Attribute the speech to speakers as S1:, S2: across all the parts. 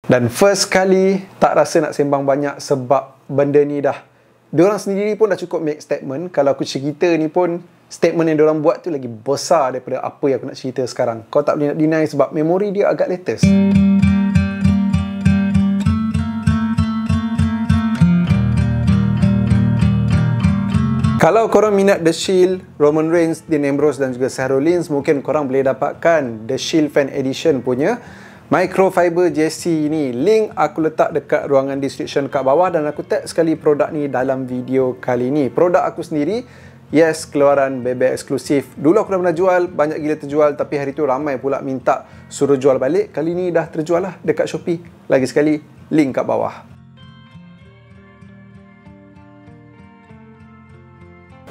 S1: Dan first kali tak rasa nak sembang banyak sebab benda ni dah, diorang sendiri pun dah cukup make statement. Kalau aku cerita ni pun, statement yang diorang buat tu lagi besar daripada apa yang aku nak cerita sekarang. Kau tak boleh nak deny sebab memori dia agak latest. Kalau korang minat The Shield, Roman Reigns, Dean Ambrose dan juga Seth Rollins, mungkin korang boleh dapatkan The Shield Fan Edition punya microfiber jersey ni. Link aku letak dekat ruangan description kat bawah dan aku tag sekali produk ni dalam video kali ni. Produk aku sendiri, yes, keluaran Bebe eksklusif. Dulu aku dah pernah jual, banyak gila terjual, tapi hari tu ramai pula minta suruh jual balik. Kali ni dah terjual lah dekat Shopee. Lagi sekali, link kat bawah.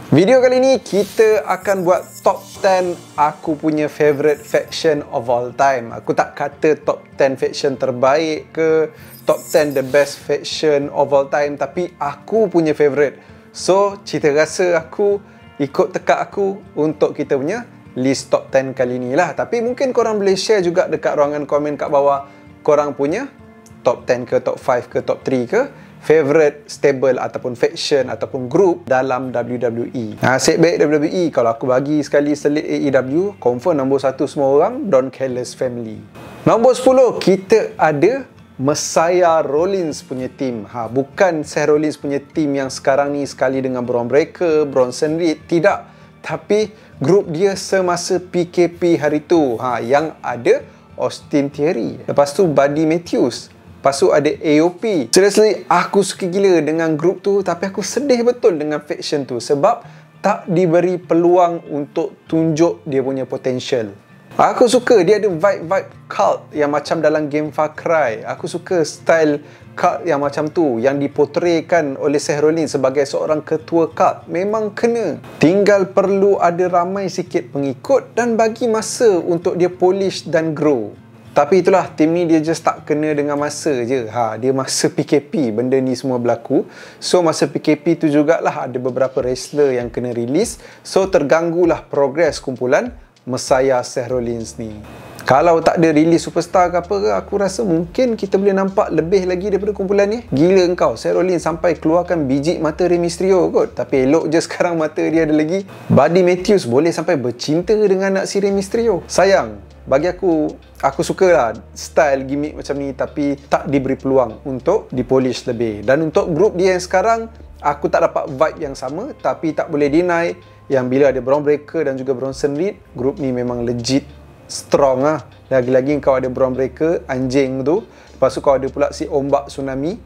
S1: Video kali ni kita akan buat top 10 aku punya favourite faction of all time. Aku tak kata top 10 faction terbaik ke top 10 the best faction of all time, tapi aku punya favourite. So, cita rasa aku ikut tekak aku untuk kita punya list top 10 kali ni lah. Tapi mungkin korang boleh share juga dekat ruangan komen kat bawah korang punya top 10 ke, top 5 ke, top 3 ke, favorite stable ataupun faction ataupun group dalam WWE. Nasib baik WWE, kalau aku bagi sekali selit AEW, confirm nombor 1 semua orang, Don Callis family. Nombor 10, kita ada Messiah Rollins punya team. Bukan Seth Rollins punya team yang sekarang ni sekali dengan Bron Breakker, Bronson Reed, tidak. Tapi group dia semasa PKP hari tu, yang ada Austin Theory, lepas tu Buddy Matthews, lepas tu ada AOP. Seriously, aku suka gila dengan grup tu, tapi aku sedih betul dengan faction tu sebab tak diberi peluang untuk tunjuk dia punya potential. Aku suka dia ada vibe cult yang macam dalam game Far Cry. Aku suka style cult yang macam tu, yang dipotretkan oleh Seth Rollins sebagai seorang ketua cult. Memang kena. Tinggal perlu ada ramai sikit pengikut dan bagi masa untuk dia polish dan grow. Tapi itulah, tim ni dia just tak kena dengan masa je. Dia masa PKP benda ni semua berlaku. So masa PKP tu jugalah ada beberapa wrestler yang kena release. So terganggulah progres kumpulan Messiah Seth Rollins ni. Kalau tak ada release superstar ke apa ke, aku rasa mungkin kita boleh nampak lebih lagi daripada kumpulan ni. Gila engkau, Seth Rollins sampai keluarkan biji mata Rey Mysterio kot. Tapi elok je sekarang mata dia ada lagi. Buddy Matthews boleh sampai bercinta dengan anak si Rey Mysterio. Sayang. Bagi aku sukalah style gimmick macam ni, tapi tak diberi peluang untuk dipolish lebih. Dan untuk grup dia yang sekarang, aku tak dapat vibe yang sama. Tapi tak boleh deny yang bila ada Bron Breakker dan juga Bronson Reed, grup ni memang legit strong lah. Lagi-lagi kau ada Bron Breakker, anjing tu. Lepas tu kau ada pula si ombak tsunami,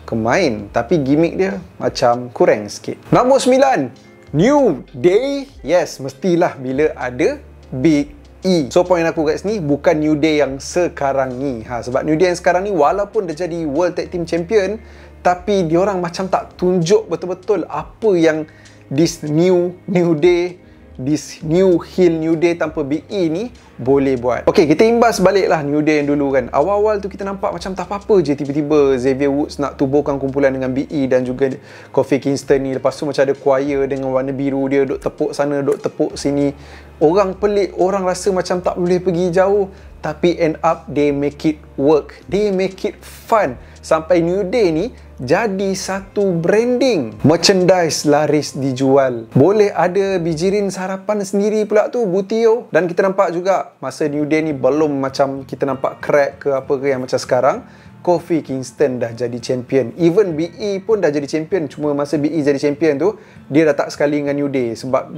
S1: kemain. Tapi gimmick dia macam kurang sikit. Nombor 9, New Day. Yes, mestilah bila ada Big E. So point aku kat sini bukan New Day yang sekarang ni. Sebab New Day yang sekarang ni walaupun dia jadi World Tag Team Champion, tapi diorang macam tak tunjuk betul-betul apa yang this new Day, this new heel New Day tanpa Big E ni boleh buat. Okay, kita imbas balik lah New Day yang dulu kan. Awal-awal tu kita nampak macam tak apa-apa je, tiba-tiba Xavier Woods nak tubuhkan kumpulan dengan Big E dan juga Kofi Kingston ni. Lepas tu macam ada choir dengan warna biru, dia duk tepuk sana, duk tepuk sini. Orang pelik, orang rasa macam tak boleh pergi jauh, tapi end up they make it work, they make it fun. Sampai New Day ni jadi satu branding. Merchandise laris dijual. Boleh ada bijirin sarapan sendiri pula tu, Butio. Dan kita nampak juga masa New Day ni belum macam kita nampak crack ke apa ke yang macam sekarang. Kofi Kingston dah jadi champion. Even Big E pun dah jadi champion. Cuma masa Big E jadi champion tu, dia dah tak sekali dengan New Day sebab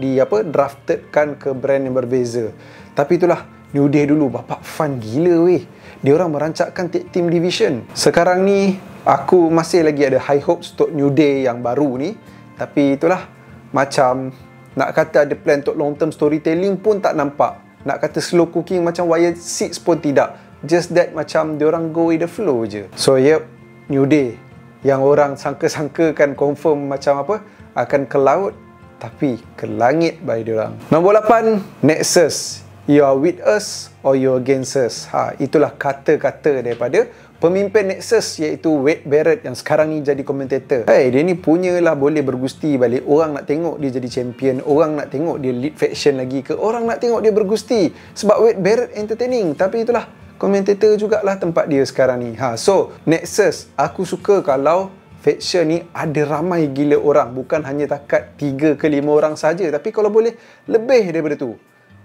S1: drafted kan ke brand yang berbeza. Tapi itulah, New Day dulu bapak fun gila weh. Dia orang merancangkan tag team division. Sekarang ni aku masih lagi ada high hopes untuk New Day yang baru ni. Tapi itulah, macam nak kata ada plan untuk long term storytelling pun tak nampak. Nak kata slow cooking macam Wyatt 6 pun tidak. Just that macam diorang go with the flow je. So yep, New Day yang orang sangka-sangkakan confirm macam apa akan ke laut, tapi ke langit by diorang. Nombor 8, Nexus. You are with us or you against us. Itulah kata-kata daripada pemimpin Nexus, iaitu Wade Barrett yang sekarang ni jadi komentator. Dia ni punyalah boleh bergusti balik. Orang nak tengok dia jadi champion, orang nak tengok dia lead faction lagi ke, orang nak tengok dia bergusti. Sebab Wade Barrett entertaining. Tapi itulah, Commentator jugalah tempat dia sekarang ni. So Nexus, aku suka kalau faction ni ada ramai gila orang, bukan hanya takat 3 ke 5 orang saja, tapi kalau boleh lebih daripada tu.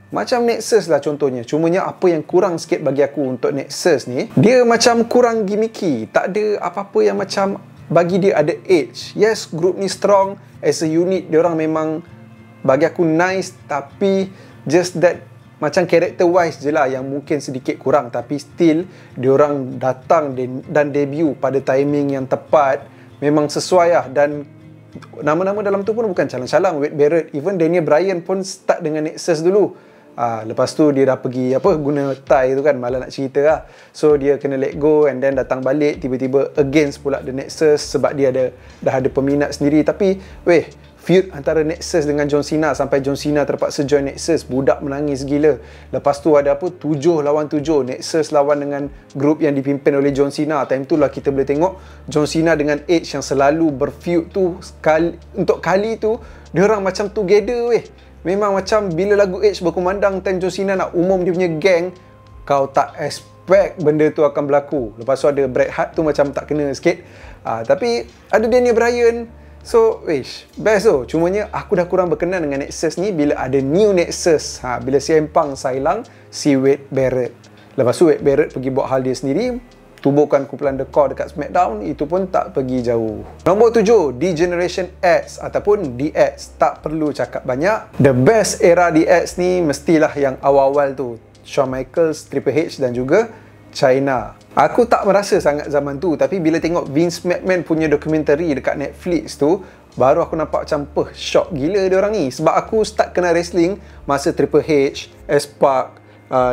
S1: Macam Nexus lah contohnya. Cumanya apa yang kurang sikit bagi aku untuk Nexus ni, dia macam kurang gimmicky. Tak ada apa-apa yang macam bagi dia ada edge. Yes, group ni strong as a unit, diorang memang bagi aku nice, tapi just that macam character wise je lah yang mungkin sedikit kurang. Tapi still diorang datang dan debut pada timing yang tepat, memang sesuai lah. Dan nama-nama dalam tu pun bukan calang-calang. Wade Barrett, even Daniel Bryan pun start dengan Nexus dulu. Lepas tu dia dah pergi guna tie tu kan, malah nak cerita lah. So dia kena let go and then datang balik tiba-tiba against pula the Nexus sebab dia dah ada peminat sendiri. Tapi feud antara Nexus dengan John Cena sampai John Cena terpaksa join Nexus, budak menangis gila. Lepas tu ada 7 lawan 7, Nexus lawan dengan grup yang dipimpin oleh John Cena. Time tu lah kita boleh tengok John Cena dengan Edge yang selalu berfeud tu, untuk kali tu diorang macam together Memang macam bila lagu Edge berkumandang, time John Cena nak umum dia punya gang, kau tak expect benda tu akan berlaku. Lepas tu ada Bret Hart tu macam tak kena sikit. Tapi ada Daniel Bryan. So, best tu. Cumanya aku dah kurang berkenan dengan Nexus ni bila ada new Nexus. Bila CM Punk silang si Wade Barrett. Lepas tu Wade Barrett pergi buat hal dia sendiri, tubuhkan kumpulan The Core dekat SmackDown, itu pun tak pergi jauh. Nombor 7, D-Generation X ataupun DX. Tak perlu cakap banyak. The best era DX ni mestilah yang awal-awal tu. Shawn Michaels, Triple H dan juga China. Aku tak merasa sangat zaman tu, tapi bila tengok Vince McMahon punya dokumentari dekat Netflix tu, baru aku nampak macam shock gila diorang ni. Sebab aku start kenal wrestling masa Triple H, S-Park,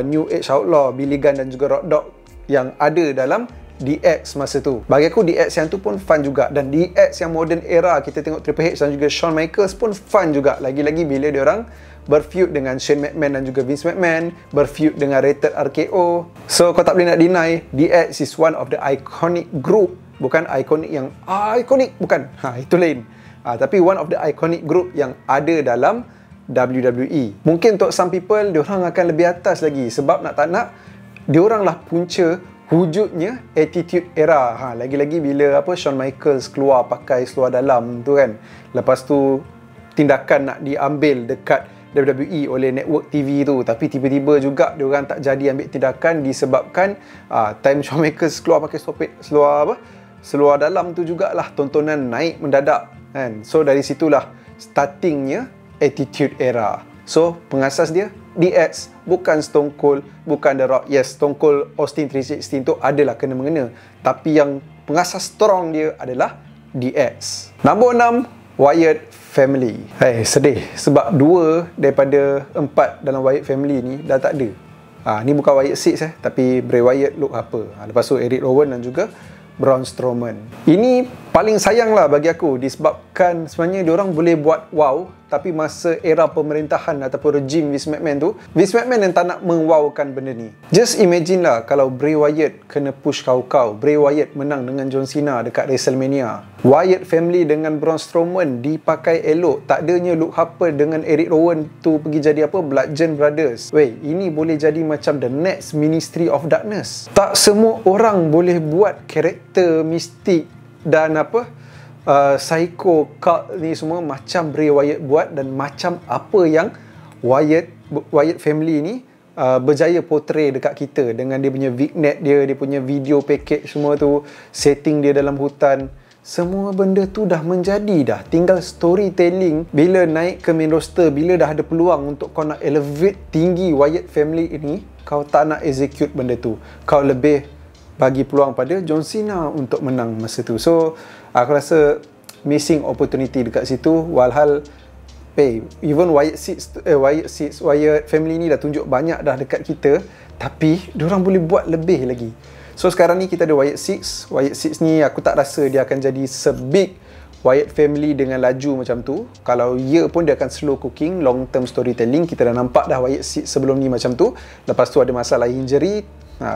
S1: New Age Outlaw, Billy Gunn dan juga Road Dogg yang ada dalam DX masa tu. Bagi aku DX yang tu pun fun juga. Dan DX yang modern era, kita tengok Triple H dan juga Shawn Michaels pun fun juga. Lagi-lagi bila diorang berfeud dengan Shane McMahon dan juga Vince McMahon, berfeud dengan Rated RKO. So kau tak boleh nak deny, DX is one of the iconic group. Bukan iconic yang iconic, bukan. Itu lain. Tapi one of the iconic group yang ada dalam WWE. Mungkin untuk some people, diorang akan lebih atas lagi. Sebab nak tak nak, diorang lah punca wujudnya Attitude Era. Lagi-lagi bila Shawn Michaels keluar pakai seluar dalam tu kan. Lepas tu tindakan nak diambil dekat WWE oleh network TV tu, tapi tiba-tiba juga diorang tak jadi ambil tindakan disebabkan time Shawn Michaels keluar pakai seluar dalam tu jugalah tontonan naik mendadak kan. So dari situlah startingnya Attitude Era. So pengasas dia DX, bukan Stone Cold, bukan The Rock. Yes, Stone Cold Austin 316 tu adalah kena-mengena, tapi yang pengasas strong dia adalah DX. Nombor 6, Wyatt Family. Sedih sebab 2 daripada 4 dalam Wyatt Family ni dah tak ada. Ni bukan Wyatt 6 tapi Bray Wyatt, Luke Harper. Lepas tu Eric Rowan dan juga Braun Strowman. Ini paling sayang lah bagi aku, disebabkan sebenarnya diorang boleh buat wow, tapi masa era pemerintahan ataupun rejim Vince McMahon tu, Vince McMahon yang tak nak mengwowkan benda ni. Just imagine lah kalau Bray Wyatt kena push kau-kau, Bray Wyatt menang dengan John Cena dekat WrestleMania, Wyatt Family dengan Braun Strowman dipakai elok, tak adanya Luke Harper dengan Eric Rowan tu pergi jadi Bludgeon Brothers. Ini boleh jadi macam the next Ministry of Darkness. Tak semua orang boleh buat karakter mistik dan psycho cult ni semua macam Bray Wyatt buat, dan macam apa yang Wyatt Family ni berjaya portray dekat kita dengan dia punya vignette dia punya video package semua tu, setting dia dalam hutan. Semua benda tu dah menjadi dah. Tinggal storytelling. Bila naik ke main roster, bila dah ada peluang untuk kau nak elevate tinggi Wyatt Family ini, kau tak nak execute benda tu. Kau lebih bagi peluang pada John Cena untuk menang masa tu. So aku rasa missing opportunity dekat situ. Walhal even Wyatt Family ni dah tunjuk banyak dah dekat kita, tapi diorang boleh buat lebih lagi. So sekarang ni kita ada Wyatt 6. Wyatt 6 ni aku tak rasa dia akan jadi sebig Wyatt Family dengan laju macam tu. Kalau ya pun dia akan slow cooking, long term storytelling. Kita dah nampak dah Wyatt 6 sebelum ni macam tu. Lepas tu ada masalah injury.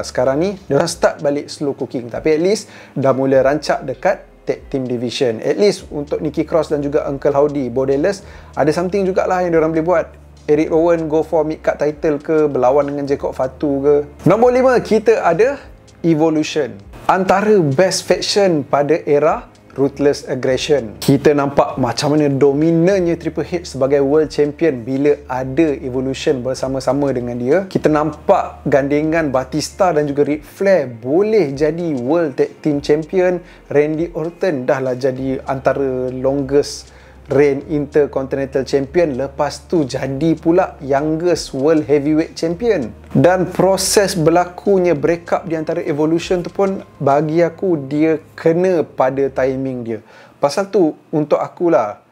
S1: Sekarang ni diorang start balik slow cooking, tapi at least dah mula rancak dekat tag team division. At least untuk Nikki Cross dan juga Uncle Howdy, Borderless, ada something jugalah yang diorang boleh buat. Eric Rowan go for mid-card title ke, berlawan dengan Jacob Fatu ke. Nombor 5, kita ada Evolution. Antara best faction pada era Ruthless Aggression. Kita nampak macam mana dominannya Triple H sebagai world champion bila ada Evolution bersama-sama dengan dia. Kita nampak gandengan Batista dan juga Ric Flair boleh jadi world tag team champion. Randy Orton dah lah jadi antara longest reign Intercontinental Champion, lepas tu jadi pula youngest World Heavyweight Champion. Dan proses berlakunya breakup di antara Evolution tu pun bagi aku dia kena pada timing dia. Pasal tu untuk akulah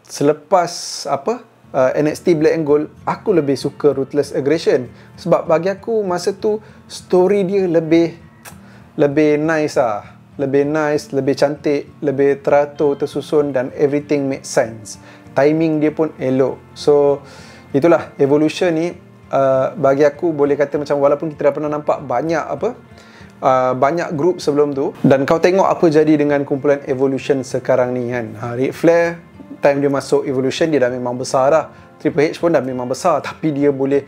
S1: selepas NXT Black and Gold, aku lebih suka Ruthless Aggression sebab bagi aku masa tu story dia lebih nice lah. Lebih nice, lebih cantik, lebih teratur, tersusun dan everything make sense. Timing dia pun elok. So, itulah Evolution ni bagi aku boleh kata macam walaupun kita dah pernah nampak banyak group sebelum tu, dan kau tengok apa jadi dengan kumpulan Evolution sekarang ni kan. Ric Flair, time dia masuk Evolution dia dah memang besar dah. Triple H pun dah memang besar, tapi dia boleh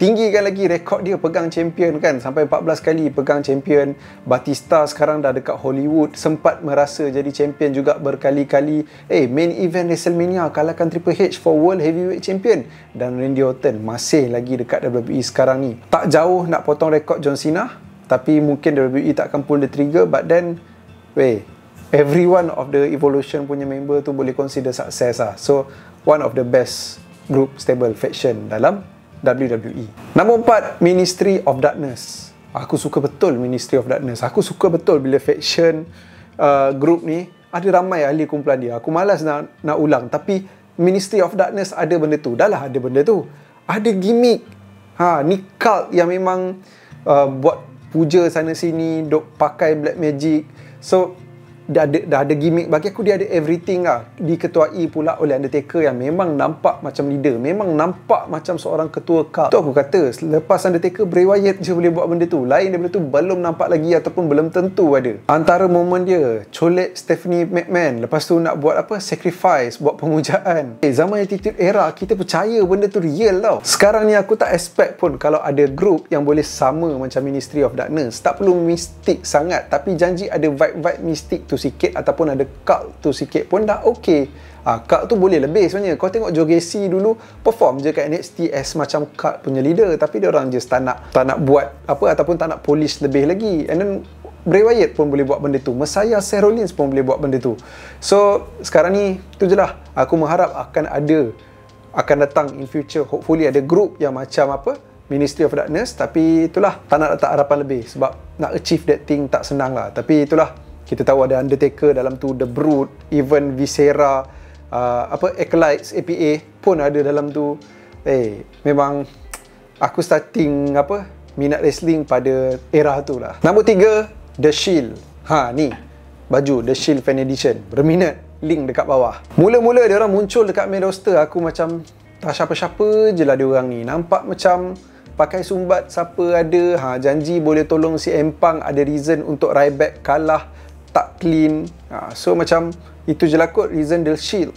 S1: tinggikan lagi rekod dia pegang champion kan, sampai 14 kali pegang champion. Batista sekarang dah dekat Hollywood, sempat merasa jadi champion juga berkali-kali. Main event WrestleMania kalahkan Triple H for World Heavyweight Champion. Dan Randy Orton masih lagi dekat WWE sekarang ni. Tak jauh nak potong rekod John Cena, tapi mungkin WWE tak akan pull the trigger. But then every one of the Evolution punya member tu boleh consider success lah. So one of the best group stable faction dalam WWE. Nombor 4, Ministry of Darkness. Aku suka betul Ministry of Darkness. Aku suka betul bila faction group ni ada ramai ahli kumpulan dia. Aku malas nak ulang, tapi Ministry of Darkness ada benda tu. Dah lah ada benda tu. Ada gimmick. Ni cult yang memang buat puja sana sini, duk pakai black magic. So dah ada gimmick. Bagi aku dia ada everything lah. Diketuai pula oleh Undertaker yang memang nampak macam leader, memang nampak macam seorang ketua cult. Tu aku kata lepas Undertaker, Bray Wyatt je boleh buat benda tu. Lain daripada tu belum nampak lagi ataupun belum tentu ada. Antara momen dia colek Stephanie McMahon, lepas tu nak buat sacrifice, buat pemujaan. Zaman Attitude Era kita percaya benda tu real tau. Sekarang ni aku tak expect pun kalau ada group yang boleh sama macam Ministry of Darkness. Tak perlu mistik sangat, tapi janji ada vibe-vibe mistik tu sikit ataupun ada cult tu sikit pun dah okey. Cult tu boleh lebih sebenarnya. Kau tengok Joe Gacy dulu perform je kat NXT as macam cult punya leader, tapi dia orang just tak nak buat ataupun tak nak polish lebih lagi. And then Bray Wyatt pun boleh buat benda tu. Messiah Seth Rollins pun boleh buat benda tu. So sekarang ni tu je lah. Aku mengharap akan datang in future, hopefully ada group yang macam Ministry of Darkness. Tapi itulah, tak nak letak harapan lebih sebab nak achieve that thing tak senang lah. Tapi itulah, kita tahu ada Undertaker dalam tu, The Brood, even Viscera, Acolytes, APA pun ada dalam tu. Memang aku starting minat wrestling pada era tu lah. Nombor 3, The Shield. Ni baju The Shield Fan Edition, berminat, link dekat bawah. Mula-mula dia orang muncul dekat main roster, aku macam tak siapa-siapa je lah dia orang ni. Nampak macam pakai sumbat siapa ada. Janji boleh tolong si Empang, ada reason untuk Ryback kalah tak clean. So macam itu je lah kot reason The Shield.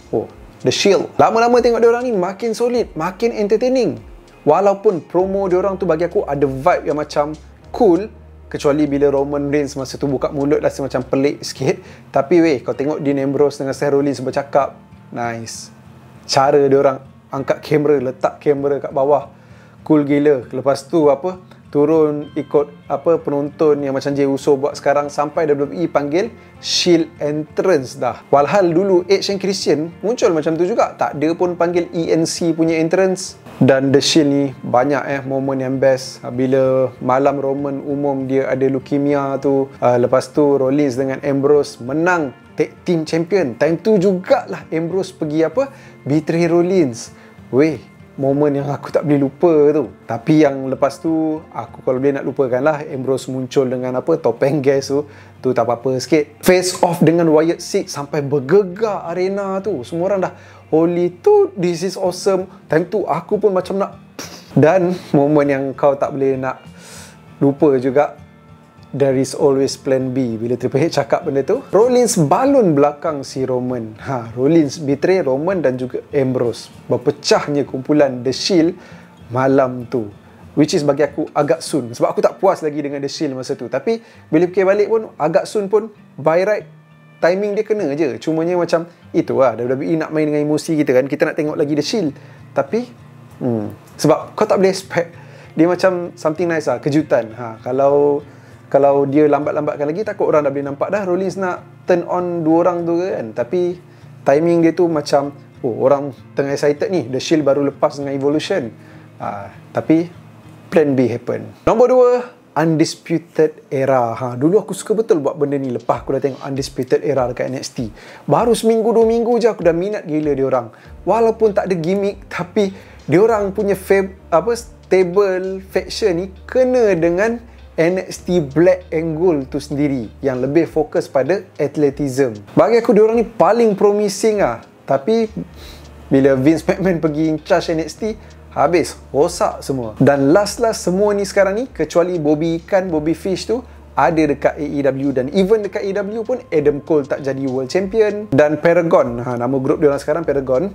S1: The Shield. Lama-lama tengok dia orang ni makin solid, makin entertaining. Walaupun promo dia orang tu bagi aku ada vibe yang macam cool, kecuali bila Roman Reigns masa tu buka mulut rasa macam pelik sikit. Tapi kau tengok Dean Ambrose dengan Seth Rollins bercakap, nice. Cara dia orang angkat kamera, letak kamera kat bawah, cool gila. Lepas tu turun ikut penonton yang macam Jey Uso buat sekarang, sampai WWE panggil Shield entrance dah. Walhal dulu Edge and Christian muncul macam tu juga, tak ada pun panggil ENC punya entrance. Dan The Shield ni banyak momen yang best. Bila malam Roman umum dia ada leukemia tu, lepas tu Rollins dengan Ambrose menang tag team champion. Time tu jugalah Ambrose pergi betray Rollins. Momen yang aku tak boleh lupa tu. Tapi yang lepas tu, aku kalau boleh nak lupakan lah, Ambrose muncul dengan topeng gas tu tak apa-apa sikit. Face off dengan Wyatt Six sampai bergegar arena tu. Semua orang dah holy tu, this is awesome. Time tu aku pun macam nak. Dan momen yang kau tak boleh nak lupa juga, there is always plan B. Bila Triple H cakap benda tu, Rollins balon belakang si Roman. Rollins betray Roman dan juga Ambrose. Berpecahnya kumpulan The Shield malam tu, which is bagi aku agak soon, sebab aku tak puas lagi dengan The Shield masa tu. Tapi bila fikir balik pun, agak soon pun, by right, timing dia kena je. Cumanya macam, itulah WWE nak main dengan emosi kita kan. Kita nak tengok lagi The Shield. Tapi, sebab kau tak boleh expect, dia macam something nice lah, kejutan. Kalau dia lambat-lambatkan lagi, takut orang dah boleh nampak dah Rollins nak turn on dua orang tu kan. Tapi, timing dia tu macam, orang tengah excited ni, The Shield baru lepas dengan Evolution. Tapi plan B happen. Nombor 2, Undisputed Era. Dulu aku suka betul buat benda ni. Lepas aku dah tengok Undisputed Era dekat NXT, baru seminggu 2 minggu je aku dah minat gila dia orang. Walaupun tak ada gimmick, tapi dia orang punya stable faction ni kena dengan NXT Black and Gold tu sendiri, yang lebih fokus pada athleticism. Bagi aku dia orang ni paling promising lah. Tapi bila Vince McMahon pergi in charge NXT, habis, rosak semua. Dan last semua ni sekarang ni, kecuali Bobby Fish tu ada dekat AEW, dan even dekat AEW pun Adam Cole tak jadi World Champion, dan Paragon, nama grup dia orang sekarang Paragon,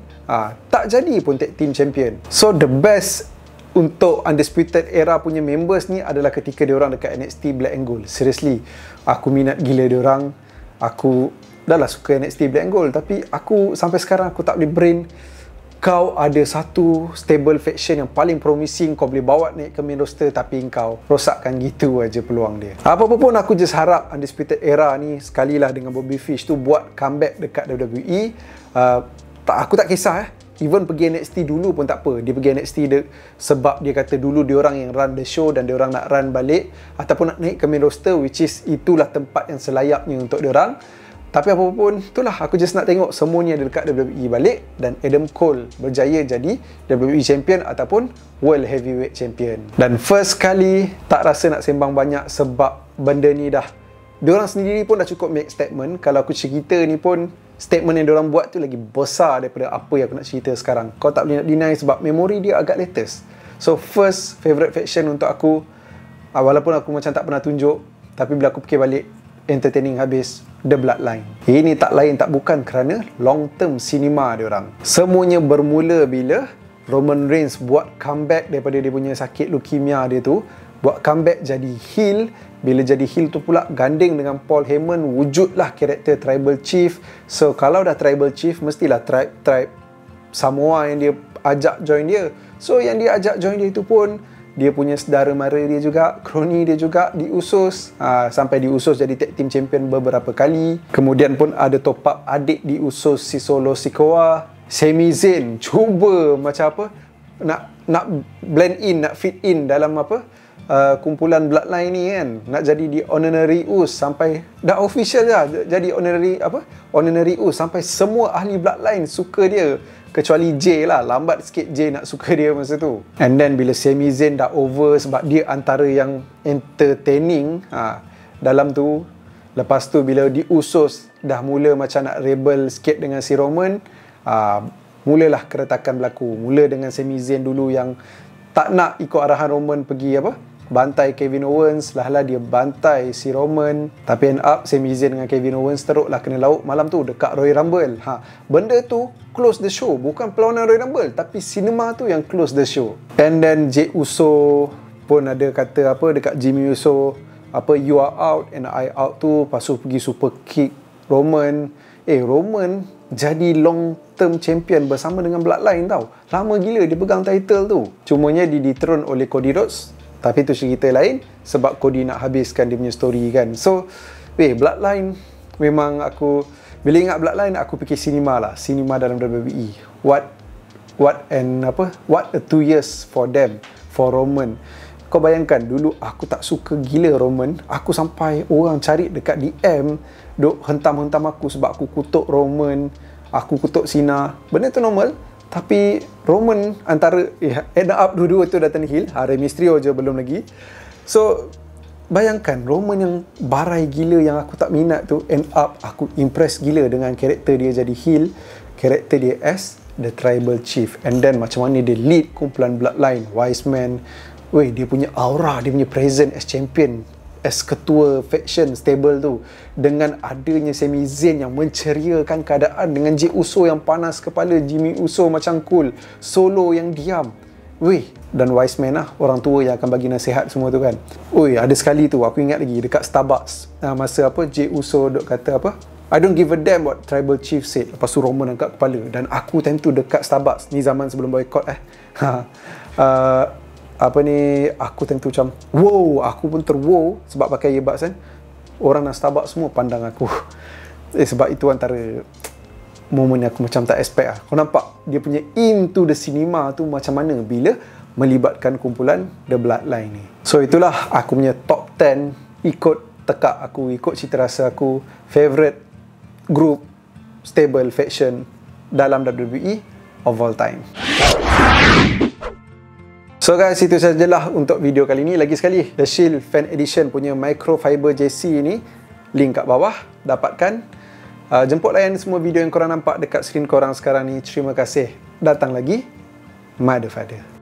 S1: tak jadi pun Tag Team Champion. So the best untuk Undisputed Era punya members ni adalah ketika dia orang dekat NXT Black and Gold. Seriously, aku minat gila dia orang. Aku dah lah suka NXT Black and Gold, tapi aku sampai sekarang aku tak boleh brain kau ada satu stable faction yang paling promising, kau boleh bawa naik ke main roster, tapi kau rosakkan gitu aja peluang dia. Apa-apa pun aku just harap Undisputed Era ni sekali lah dengan Bobby Fish tu buat comeback dekat WWE. Aku tak kisah even pergi NXT dulu pun tak apa. Dia pergi NXT sebab dia kata dulu dia orang yang run the show dan dia orang nak run balik, ataupun nak naik ke main roster, which is itulah tempat yang selayaknya untuk dia orang. Tapi apa pun, itulah aku just nak tengok semua ni ada dekat WWE balik, dan Adam Cole berjaya jadi WWE Champion ataupun World Heavyweight Champion. Dan first kali tak rasa nak sembang banyak sebab benda ni dah, diorang sendiri pun dah cukup make statement. Kalau aku cerita ni pun, statement yang diorang buat tu lagi besar daripada apa yang aku nak cerita sekarang. Kau tak boleh nak deny sebab memori dia agak latest. So first favourite faction untuk aku, walaupun aku macam tak pernah tunjuk, tapi bila aku fikir balik, entertaining habis, The Bloodline. Ini tak lain tak bukan kerana long term cinema dia orang. Semuanya bermula bila Roman Reigns buat comeback daripada dia punya sakit leukemia dia tu, buat comeback jadi heel. Bila jadi heel tu pula ganding dengan Paul Heyman, wujudlah karakter Tribal Chief. So kalau dah Tribal Chief, mestilah tribe Samoa yang dia ajak join dia. So yang dia ajak join dia tu pun dia punya saudara mara dia juga, kroni dia juga, diusus sampai diusus jadi tag team champion beberapa kali. Kemudian pun ada top up adik diusus si Solo Sikoa. Sami Zayn cuba macam apa nak blend in, nak fit in dalam kumpulan Bloodline ni kan, nak jadi di honorary us, sampai dah official lah jadi honorary us, sampai semua ahli Bloodline suka dia, kecuali Jay lah, lambat sikit Jay nak suka dia masa tu. And then bila Sami Zayn dah over sebab dia antara yang entertaining dalam tu, lepas tu bila diusus dah mula macam nak rebel sikit dengan si Roman, mulalah keretakan berlaku. Mula dengan Sami Zayn dulu yang tak nak ikut arahan Roman pergi bantai Kevin Owens, lah dia bantai si Roman, tapi end up Sami Zayn dengan Kevin Owens teruklah kena lauk malam tu dekat Royal Rumble. Benda tu close the show, bukan perlawanan Royal Rumble, tapi sinema tu yang close the show. And then Jey Uso pun ada kata dekat Jimmy Uso, you are out and I out tu, lepas tu pergi super kick Roman. Roman jadi long term champion bersama dengan Bloodline tau. Lama gila dia pegang title tu. Cumanya dethrone oleh Cody Rhodes. Tapi tu cerita lain, sebab Cody nak habiskan dia punya story kan. So, Bloodline memang aku, bila ingat Bloodline aku fikir sinema lah. Sinema dalam WWE. What a 2 years for them, for Roman. Kau bayangkan dulu aku tak suka gila Roman. Aku sampai orang cari dekat DM, duk hentam-hentam aku sebab aku kutuk Roman, aku kutuk Cena. Benda tu normal. Tapi Roman antara end up dua-dua tu datang heel. Rey Mysterio je belum lagi. So bayangkan Roman yang barai gila yang aku tak minat tu, end up aku impress gila dengan karakter dia jadi heel, karakter dia as the Tribal Chief. And then macam mana dia lead kumpulan Bloodline, Wiseman. Dia punya aura, dia punya presence as champion as ketua faction stable tu, dengan adanya Sami Zayn yang menceriakan keadaan, dengan Jey Uso yang panas kepala, Jimmy Uso macam cool, Solo yang diam. Weh, dan wise man lah, orang tua yang akan bagi nasihat semua tu kan. Oi, ada sekali tu aku ingat lagi dekat Starbucks, masa apa Jey Uso duk kata apa, I don't give a damn what tribal chief said. Lepas tu Roman angkat kepala. Dan aku time tu dekat Starbucks, ni zaman sebelum boycott apa ni, aku tentu macam wow, aku pun terwow sebab pakai earbuds kan. Orang nak Starbucks semua pandang aku. Sebab itu antara momen yang aku macam tak expect lah. Kau nampak dia punya into the cinema tu macam mana bila melibatkan kumpulan The Bloodline ni. So itulah aku punya top 10 ikut tekak aku, ikut cita rasa aku, favorite group, stable, faction dalam WWE of all time. So guys, itu sajalah untuk video kali ni. Lagi sekali, The Shield Fan Edition punya microfiber JC ni, link kat bawah, dapatkan. Jemput layan semua video yang korang nampak dekat skrin korang sekarang ni. Terima kasih. Datang lagi, Mother Father.